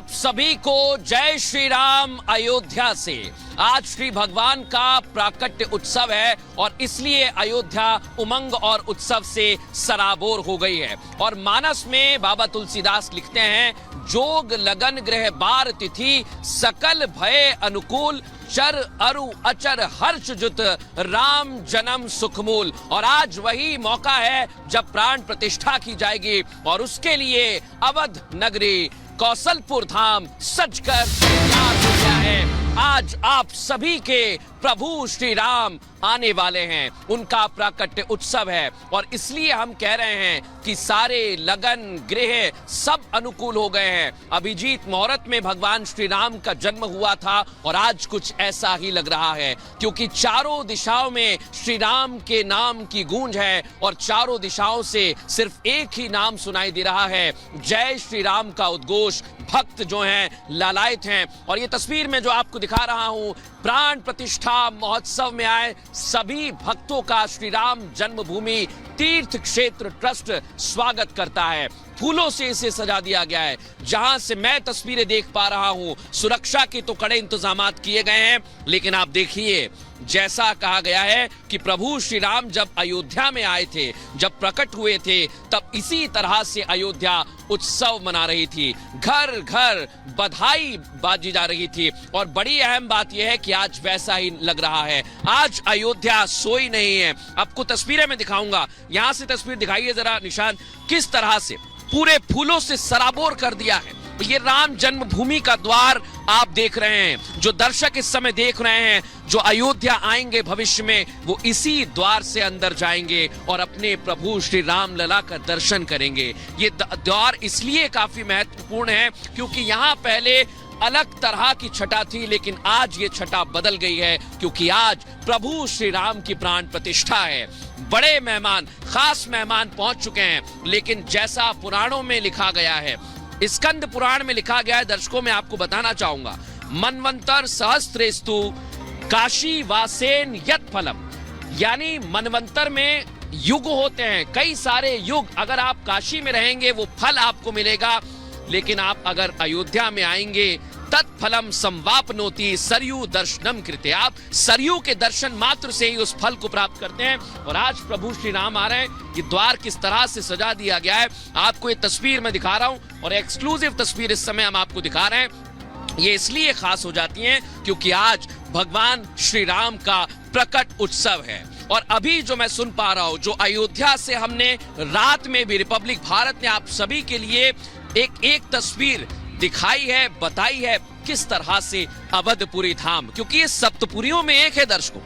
आप सभी को जय श्री राम अयोध्या से। आज श्री भगवान का प्राकट्य उत्सव है और इसलिए अयोध्या उमंग और उत्सव से सराबोर हो गई है। और मानस में बाबा तुलसीदास लिखते हैं, जोग लगन ग्रह बार तिथि सकल भय अनुकूल चर अरु अचर हर्ष जुत राम जन्म सुखमूल। और आज वही मौका है जब प्राण प्रतिष्ठा की जाएगी और उसके लिए अवध नगरी कौशलपुर धाम सजकर तैयार हो गया है। आज आप सभी के प्रभु श्री राम आने वाले हैं, उनका प्राकट्य उत्सव है और इसलिए हम कह रहे हैं कि सारे लगन गृह सब अनुकूल हो गए हैं। अभिजीत मुहूर्त में भगवान श्री राम का जन्म हुआ था और आज कुछ ऐसा ही लग रहा है, क्योंकि चारों दिशाओं में श्री राम के नाम की गूंज है और चारों दिशाओं से सिर्फ एक ही नाम सुनाई दे रहा है, जय श्री राम का उद्घोष। भक्त जो हैं लालायित हैं। और ये तस्वीर में जो आपको दिखा रहा हूं, प्राण प्रतिष्ठा महोत्सव में आए सभी भक्तों का श्री राम जन्मभूमि तीर्थ क्षेत्र ट्रस्ट स्वागत करता है। फूलों से इसे सजा दिया गया है। जहां से मैं तस्वीरें देख पा रहा हूं, सुरक्षा के तो कड़े इंतजामात किए गए हैं, लेकिन आप देखिए जैसा कहा गया है कि प्रभु श्री राम जब अयोध्या में आए थे, जब प्रकट हुए थे, तब इसी तरह से अयोध्या उत्सव मना रही थी। घर घर बधाई बाजी जा रही थी और बड़ी अहम बात यह है कि आज वैसा ही लग रहा है। आज अयोध्या सोई नहीं है। आपको तस्वीरें में दिखाऊंगा, यहां से तस्वीर दिखाइए जरा निशान, किस तरह से पूरे फूलों से सराबोर कर दिया है। ये राम जन्मभूमि का द्वार आप देख रहे हैं। जो दर्शक इस समय देख रहे हैं, जो अयोध्या आएंगे भविष्य में, वो इसी द्वार से अंदर जाएंगे और अपने प्रभु श्री राम लला का दर्शन करेंगे। ये द्वार इसलिए काफी महत्वपूर्ण है क्योंकि यहाँ पहले अलग तरह की छटा थी, लेकिन आज ये छटा बदल गई है क्योंकि आज प्रभु श्री राम की प्राण प्रतिष्ठा है। बड़े मेहमान, खास मेहमान पहुंच चुके हैं, लेकिन जैसा पुराणों में लिखा गया है, स्कंद पुराण में लिखा गया है, दर्शकों में आपको बताना चाहूंगा, मनवंतर सहस्त्रेस्तु काशी वासेन यत फलम, यानी मनवंतर में युग होते हैं, कई सारे युग। अगर आप काशी में रहेंगे वो फल आपको मिलेगा, लेकिन आप अगर अयोध्या में आएंगे तत्फलम संवापनोति सरयू दर्शनम कृते, आप सरयू के दर्शन मात्र से ही उस फल को प्राप्त करते हैं। और आज प्रभु श्री राम आ रहे हैं। ये द्वार किस तरह से सजा दिया गया है आपको ये तस्वीर में दिखा रहा हूं और एक्सक्लूसिव तस्वीर इस समय हम आपको दिखा रहे हैं। ये इसलिए खास हो जाती हैं क्योंकि आज भगवान श्री राम का प्रकट उत्सव है। और अभी जो मैं सुन पा रहा हूं, जो अयोध्या से हमने रात में भी रिपब्लिक भारत ने आप सभी के लिए एक तस्वीर दिखाई है, बताई है किस तरह से अवधपुरी धाम, क्योंकि ये सप्तपुरियों में एक है दर्शकों,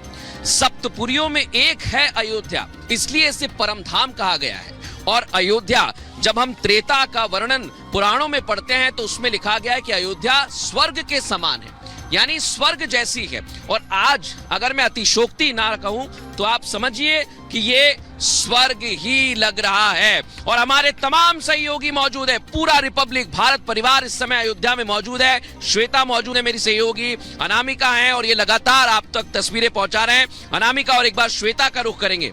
सप्तपुरियों में एक है अयोध्या, इसलिए इसे परम धाम कहा गया है। और अयोध्या, जब हम त्रेता का वर्णन पुराणों में पढ़ते हैं तो उसमें लिखा गया है कि अयोध्या स्वर्ग के समान है, यानी स्वर्ग जैसी है। और आज अगर मैं अतिशोक्ति ना कहूं तो आप समझिए कि ये स्वर्ग ही लग रहा है। और हमारे तमाम सहयोगी मौजूद है, पूरा रिपब्लिक भारत परिवार इस समय अयोध्या में मौजूद है। श्वेता मौजूद है, मेरी सहयोगी अनामिका है, और ये लगातार आप तक तस्वीरें पहुंचा रहे हैं। अनामिका और एक बार श्वेता का रुख करेंगे।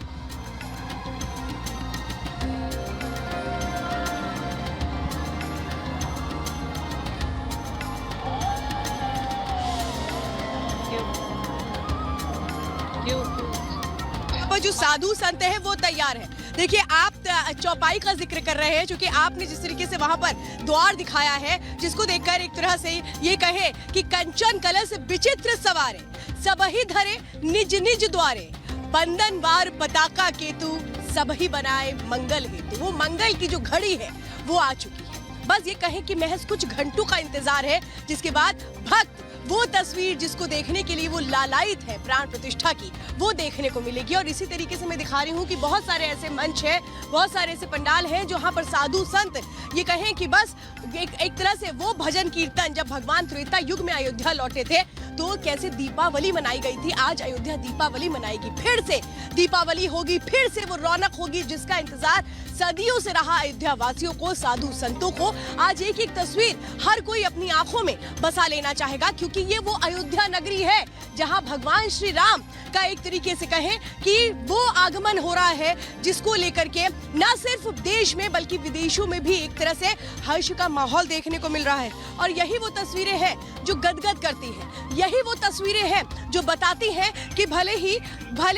जो साधु संत है वो तैयार है। देखिए, आप चौपाई का जिक्र कर रहे हैं, क्योंकि आपने जिस तरीके से वहां पर द्वार दिखाया है, जिसको देखकर एक तरह से ये कहे कि कंचन कलश विचित्र सवारे सबही धरे निज निज द्वारे, बंधन वार पताका केतु सबही बनाए मंगल हेतु। वो मंगल की जो घड़ी है वो आ चुकी है। बस ये कहें कि महज कुछ घंटों का इंतजार है, जिसके बाद भक्त वो तस्वीर जिसको देखने के लिए वो लालायित है प्राण प्रतिष्ठा की, वो देखने को मिलेगी। और इसी तरीके से मैं दिखा रही हूँ कि बहुत सारे ऐसे मंच हैं, बहुत सारे ऐसे पंडाल हैं जहाँ पर साधु संत ये कहें कि बस एक तरह से वो भजन कीर्तन, जब भगवान त्रेता युग में अयोध्या लौटे थे तो कैसे दीपावली मनाई गई थी, आज अयोध्या दीपावली मनाएगी, फिर से दीपावली होगी, फिर से वो रौनक होगी जिसका इंतजार सदियों से रहा अयोध्या वासियों को, साधु संतों को। आज एक एक तस्वीर हर कोई अपनी आंखों में बसा लेना चाहेगा, क्योंकि ये वो अयोध्या नगरी है जहां भगवान श्री राम का एक तरीके से कहें कि वो आगमन हो रहा है, जिसको लेकर के न सिर्फ देश में बल्कि विदेशों में भी एक तरह से हर्ष का माहौल देखने को मिल रहा है। और यही वो तस्वीरें हैं जो गदगद करती हैं, यही वो तस्वीरें हैं जो बताती हैं कि भले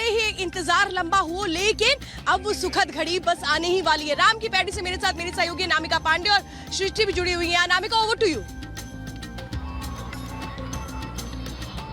ही इंतजार लंबा हो, लेकिन अब वो सुखद घड़ी बस आने ही वाली है। राम की पैड़ी से मेरे साथ मेरे सहयोगी नामिका पांडे और सृष्टि भी जुड़ी हुई है। नामिका, ओवर टू यू।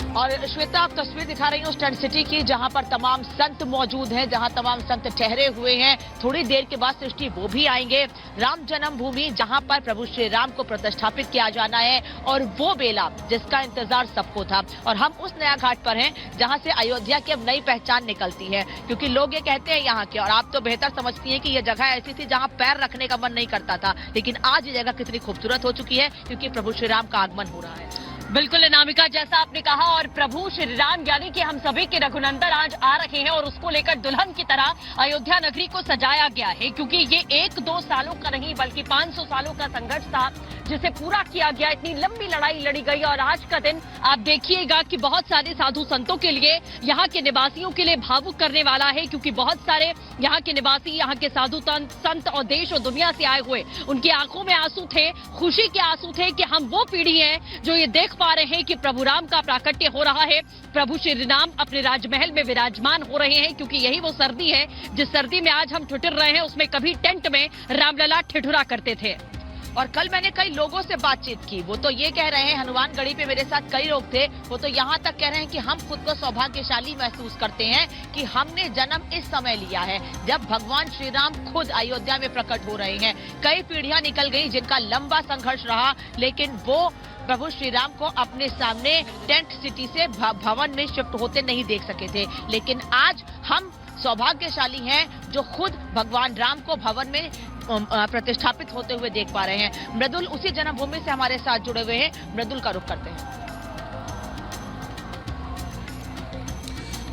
और श्वेता, आप तस्वीर दिखा रही हूँ टेंट सिटी की, जहां पर तमाम संत मौजूद हैं, जहां तमाम संत ठहरे हुए हैं। थोड़ी देर के बाद सृष्टि वो भी आएंगे। राम जन्मभूमि जहां पर प्रभु श्री राम को प्रतिष्ठापित किया जाना है, और वो बेला जिसका इंतजार सबको था। और हम उस नया घाट पर हैं जहां से अयोध्या की अब नई पहचान निकलती है, क्योंकि लोग ये कहते हैं यहाँ के, और आप तो बेहतर समझती हैं कि ये जगह ऐसी थी जहाँ पैर रखने का मन नहीं करता था, लेकिन आज ये जगह कितनी खूबसूरत हो चुकी है क्योंकि प्रभु श्री राम का आगमन हो रहा है। बिल्कुल नामिका, जैसा आपने कहा, और प्रभु श्री राम यानी कि हम सभी के रघुनंदन आज आ रहे हैं, और उसको लेकर दुल्हन की तरह अयोध्या नगरी को सजाया गया है, क्योंकि ये 1-2 सालों का नहीं बल्कि 500 सालों का संघर्ष था जिसे पूरा किया गया। इतनी लंबी लड़ाई लड़ी गई, और आज का दिन आप देखिएगा कि बहुत सारे साधु संतों के लिए, यहाँ के निवासियों के लिए भावुक करने वाला है, क्योंकि बहुत सारे यहाँ के निवासी, यहाँ के साधु संत और देश और दुनिया से आए हुए, उनकी आंखों में आंसू थे, खुशी के आंसू थे कि हम वो पीढ़ी है जो ये देख पा रहे हैं कि प्रभु राम का प्राकट्य हो रहा है। प्रभु श्री राम अपने राजमहल में विराजमान हो रहे हैं, क्योंकि यही वो सर्दी है जिस सर्दी में आज हम ठिठुर रहे हैं, उसमें कभी टेंट में रामलला ठिठुरा करते थे। और कल मैंने कई लोगों से बातचीत की, वो तो ये कह रहे हैं, हनुमानगढ़ी पे मेरे साथ कई लोग थे, वो तो यहाँ तक कह रहे हैं कि हम खुद को सौभाग्यशाली महसूस करते हैं कि हमने जन्म इस समय लिया है जब भगवान श्री राम खुद अयोध्या में प्रकट हो रहे हैं। कई पीढ़ियां निकल गई जिनका लंबा संघर्ष रहा, लेकिन वो प्रभु श्री राम को अपने सामने टेंट सिटी से भवन में शिफ्ट होते नहीं देख सके थे, लेकिन आज हम सौभाग्यशाली हैं जो खुद भगवान राम को भवन में प्रतिष्ठापित होते हुए देख पा रहे हैं। मृदुल उसी जन्मभूमि से हमारे साथ जुड़े हुए हैं, मृदुल का रुख करते हैं।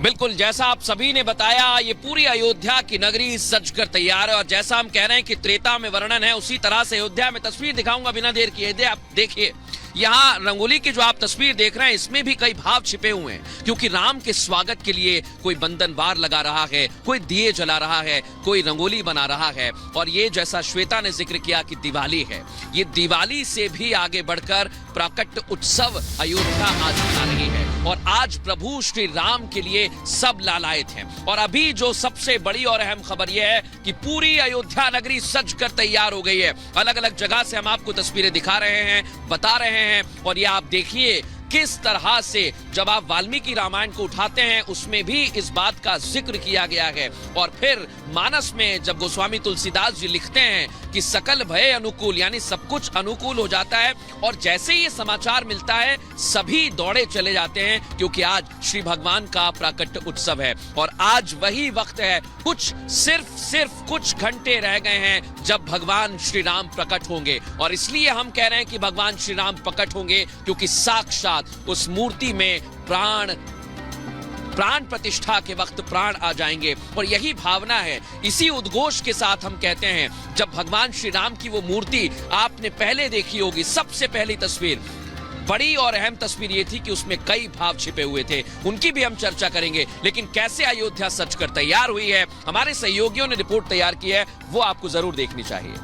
बिल्कुल, जैसा आप सभी ने बताया, ये पूरी अयोध्या की नगरी सजकर तैयार है, और जैसा हम कह रहे हैं कि त्रेता में वर्णन है, उसी तरह से अयोध्या में तस्वीर दिखाऊंगा बिना देर किए। आप देखिए, यहाँ रंगोली की जो आप तस्वीर देख रहे हैं, इसमें भी कई भाव छिपे हुए हैं, क्योंकि राम के स्वागत के लिए कोई बंधन बार लगा रहा है, कोई दिए जला रहा है, कोई रंगोली बना रहा है। और ये जैसा श्वेता ने जिक्र किया कि दिवाली है, ये दिवाली से भी आगे बढ़कर प्राकट्य उत्सव अयोध्या आज मना रही है, और आज प्रभु श्री राम के लिए सब लालायित हैं। और अभी जो सबसे बड़ी और अहम खबर यह है कि पूरी अयोध्या नगरी सज कर तैयार हो गई है। अलग अलग जगह से हम आपको तस्वीरें दिखा रहे हैं, बता रहे हैं, और ये आप देखिए किस तरह से जब आप वाल्मीकि रामायण को उठाते हैं, उसमें भी इस बात का जिक्र किया गया है। और फिर मानस में जब गोस्वामी तुलसीदास जी लिखते हैं कि सकल भय अनुकूल, यानी सब कुछ अनुकूल हो जाता है, और जैसे ये समाचार मिलता है सभी दौड़े चले जाते हैं, क्योंकि आज श्री भगवान का प्राकट्य उत्सव है। और आज वही वक्त है, सिर्फ कुछ घंटे रह गए हैं जब भगवान श्री राम प्रकट होंगे। और इसलिए हम कह रहे हैं कि भगवान श्री राम प्रकट होंगे, क्योंकि साक्षात उस मूर्ति में प्राण प्रतिष्ठा के वक्त प्राण आ जाएंगे। और यही भावना है, इसी उद्घोष के साथ हम कहते हैं, जब भगवान श्री राम की वो मूर्ति आपने पहले देखी होगी, सबसे पहली तस्वीर, बड़ी और अहम तस्वीर ये थी कि उसमें कई भाव छिपे हुए थे, उनकी भी हम चर्चा करेंगे। लेकिन कैसे अयोध्या सजकर तैयार हुई है, हमारे सहयोगियों ने रिपोर्ट तैयार की है, वो आपको जरूर देखनी चाहिए।